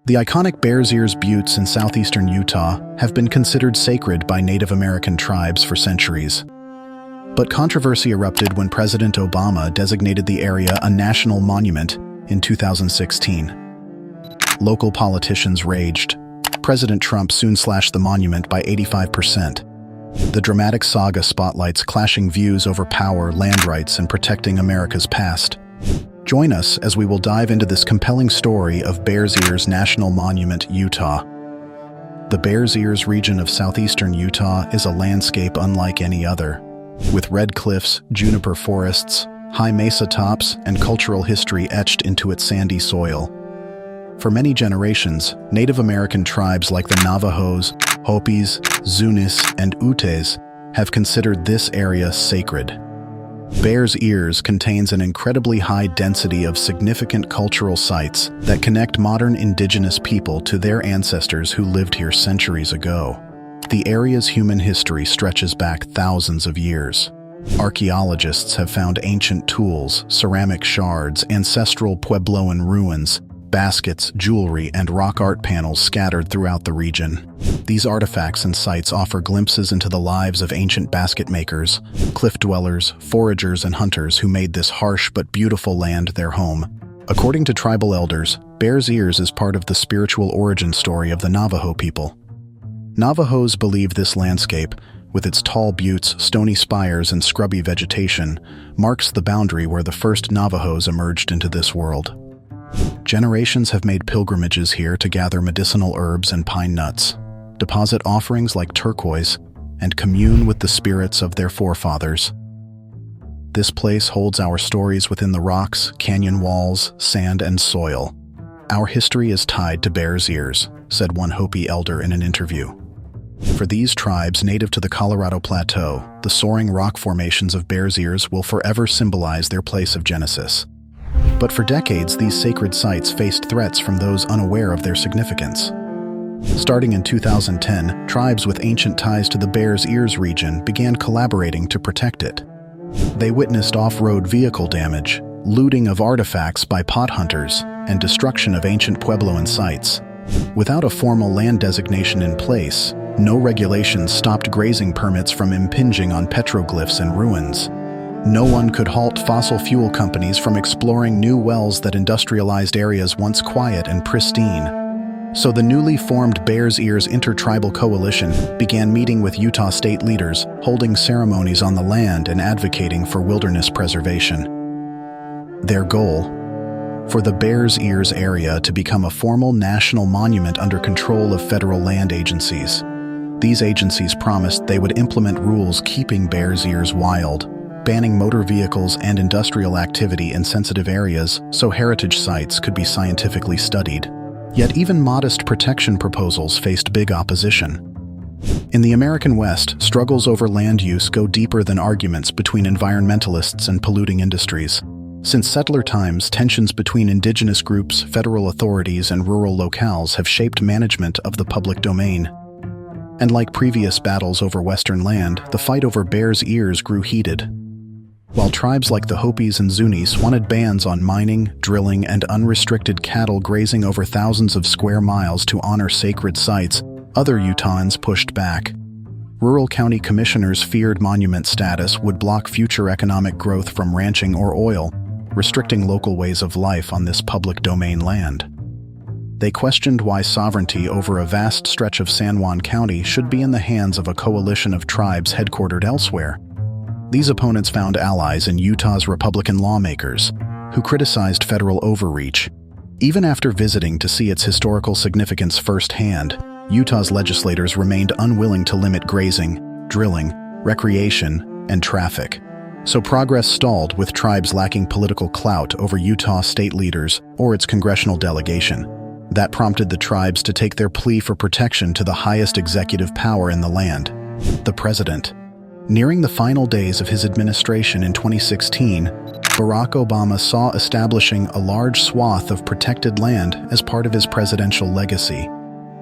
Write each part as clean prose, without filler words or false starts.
The iconic Bears Ears Buttes in southeastern Utah have been considered sacred by Native American tribes for centuries. But controversy erupted when President Obama designated the area a national monument in 2016. Local politicians raged. President Trump soon slashed the monument by 85%. The dramatic saga spotlights clashing views over power, land rights, and protecting America's past. Join us as we will dive into this compelling story of Bears Ears National Monument, Utah. The Bears Ears region of southeastern Utah is a landscape unlike any other, with red cliffs, juniper forests, high mesa tops, and cultural history etched into its sandy soil. For many generations, Native American tribes like the Navajos, Hopis, Zunis, and Utes have considered this area sacred. Bears Ears contains an incredibly high density of significant cultural sites that connect modern indigenous people to their ancestors who lived here centuries ago. The area's human history stretches back thousands of years. Archaeologists have found ancient tools, ceramic shards, ancestral Puebloan ruins, baskets, jewelry, and rock art panels scattered throughout the region. These artifacts and sites offer glimpses into the lives of ancient basket makers, cliff dwellers, foragers, and hunters who made this harsh but beautiful land their home. According to tribal elders, Bears Ears is part of the spiritual origin story of the Navajo people. Navajos believe this landscape, with its tall buttes, stony spires, and scrubby vegetation, marks the boundary where the first Navajos emerged into this world. Generations have made pilgrimages here to gather medicinal herbs and pine nuts, deposit offerings like turquoise, and commune with the spirits of their forefathers. This place holds our stories within the rocks, canyon walls, sand, and soil. Our history is tied to Bears Ears, said one Hopi elder in an interview. For these tribes native to the Colorado Plateau, the soaring rock formations of Bears Ears will forever symbolize their place of genesis. But for decades, these sacred sites faced threats from those unaware of their significance. Starting in 2010, tribes with ancient ties to the Bears Ears region began collaborating to protect it. They witnessed off-road vehicle damage, looting of artifacts by pot hunters, and destruction of ancient Puebloan sites. Without a formal land designation in place, no regulations stopped grazing permits from impinging on petroglyphs and ruins. No one could halt fossil fuel companies from exploring new wells that industrialized areas once quiet and pristine. So the newly formed Bears Ears Intertribal Coalition began meeting with Utah state leaders, holding ceremonies on the land and advocating for wilderness preservation. Their goal? For the Bears Ears area to become a formal national monument under control of federal land agencies. These agencies promised they would implement rules keeping Bears Ears wild, banning motor vehicles and industrial activity in sensitive areas so heritage sites could be scientifically studied. Yet even modest protection proposals faced big opposition. In the American West, struggles over land use go deeper than arguments between environmentalists and polluting industries. Since settler times, tensions between indigenous groups, federal authorities, and rural locales have shaped management of the public domain. And like previous battles over Western land, the fight over Bears Ears grew heated. While tribes like the Hopis and Zunis wanted bans on mining, drilling, and unrestricted cattle grazing over thousands of square miles to honor sacred sites, other Utahns pushed back. Rural county commissioners feared monument status would block future economic growth from ranching or oil, restricting local ways of life on this public domain land. They questioned why sovereignty over a vast stretch of San Juan County should be in the hands of a coalition of tribes headquartered elsewhere. These opponents found allies in Utah's Republican lawmakers, who criticized federal overreach. Even after visiting to see its historical significance firsthand, Utah's legislators remained unwilling to limit grazing, drilling, recreation, and traffic. So progress stalled, with tribes lacking political clout over Utah state leaders or its congressional delegation. That prompted the tribes to take their plea for protection to the highest executive power in the land, the president. Nearing the final days of his administration in 2016, Barack Obama saw establishing a large swath of protected land as part of his presidential legacy.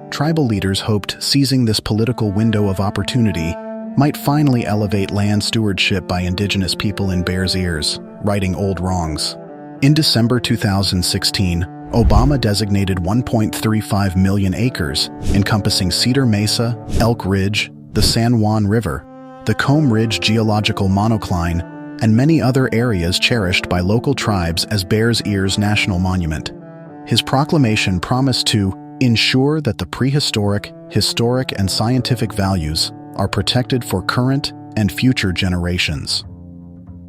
Tribal leaders hoped seizing this political window of opportunity might finally elevate land stewardship by indigenous people in Bears Ears, righting old wrongs. In December 2016, Obama designated 1.35 million acres, encompassing Cedar Mesa, Elk Ridge, the San Juan River, the Combe Ridge geological monocline, and many other areas cherished by local tribes as Bears Ears National Monument. His proclamation promised to ensure that the prehistoric, historic, and scientific values are protected for current and future generations.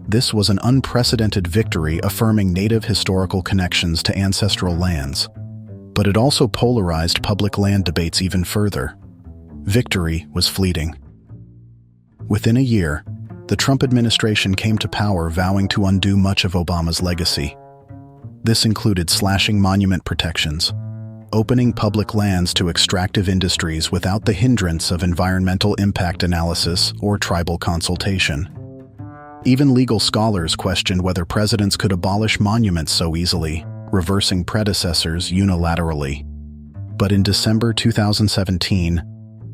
This was an unprecedented victory affirming Native historical connections to ancestral lands, but it also polarized public land debates even further. Victory was fleeting. Within a year, the Trump administration came to power vowing to undo much of Obama's legacy. This included slashing monument protections, opening public lands to extractive industries without the hindrance of environmental impact analysis or tribal consultation. Even legal scholars questioned whether presidents could abolish monuments so easily, reversing predecessors unilaterally. But in December 2017,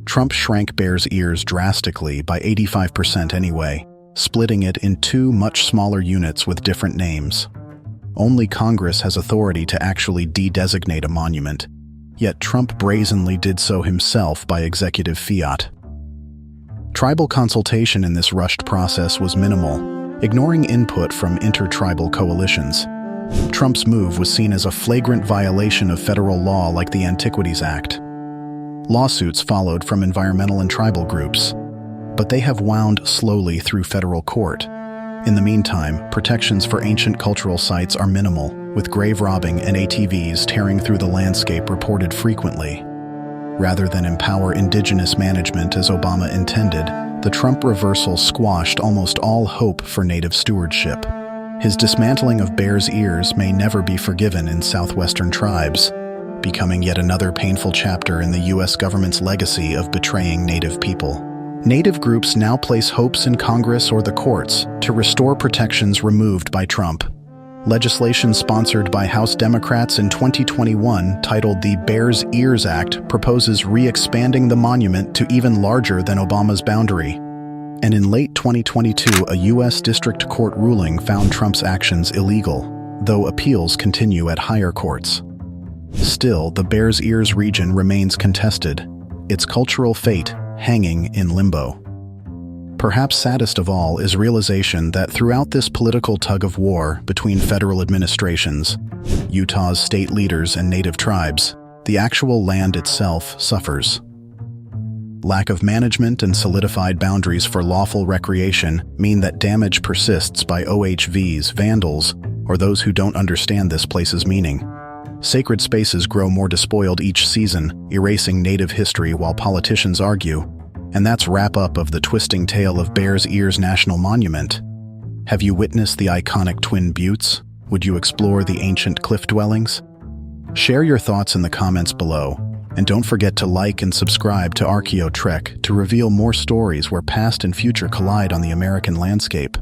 Trump shrank Bears Ears drastically by 85% anyway, splitting it in two much smaller units with different names. Only Congress has authority to actually de-designate a monument, yet Trump brazenly did so himself by executive fiat. Tribal consultation in this rushed process was minimal, ignoring input from intertribal coalitions. Trump's move was seen as a flagrant violation of federal law like the Antiquities Act. Lawsuits followed from environmental and tribal groups, but they have wound slowly through federal court. In the meantime, protections for ancient cultural sites are minimal, with grave robbing and ATVs tearing through the landscape reported frequently. Rather than empower indigenous management as Obama intended, the Trump reversal squashed almost all hope for Native stewardship. His dismantling of Bears Ears may never be forgiven in southwestern tribes, becoming yet another painful chapter in the U.S. government's legacy of betraying Native people. Native groups now place hopes in Congress or the courts to restore protections removed by Trump. Legislation sponsored by House Democrats in 2021, titled the Bears Ears Act, proposes re-expanding the monument to even larger than Obama's boundary. And in late 2022, a U.S. District Court ruling found Trump's actions illegal, though appeals continue at higher courts. Still, the Bears Ears region remains contested, its cultural fate hanging in limbo. Perhaps saddest of all is realization that throughout this political tug-of-war between federal administrations, Utah's state leaders and Native tribes, the actual land itself suffers. Lack of management and solidified boundaries for lawful recreation mean that damage persists by OHVs, vandals, or those who don't understand this place's meaning. Sacred spaces grow more despoiled each season, erasing Native history while politicians argue. And that's wrap-up of the twisting tale of Bears Ears National Monument. Have you witnessed the iconic Twin Buttes? Would you explore the ancient cliff dwellings? Share your thoughts in the comments below, and don't forget to like and subscribe to Archaeo Trek to reveal more stories where past and future collide on the American landscape.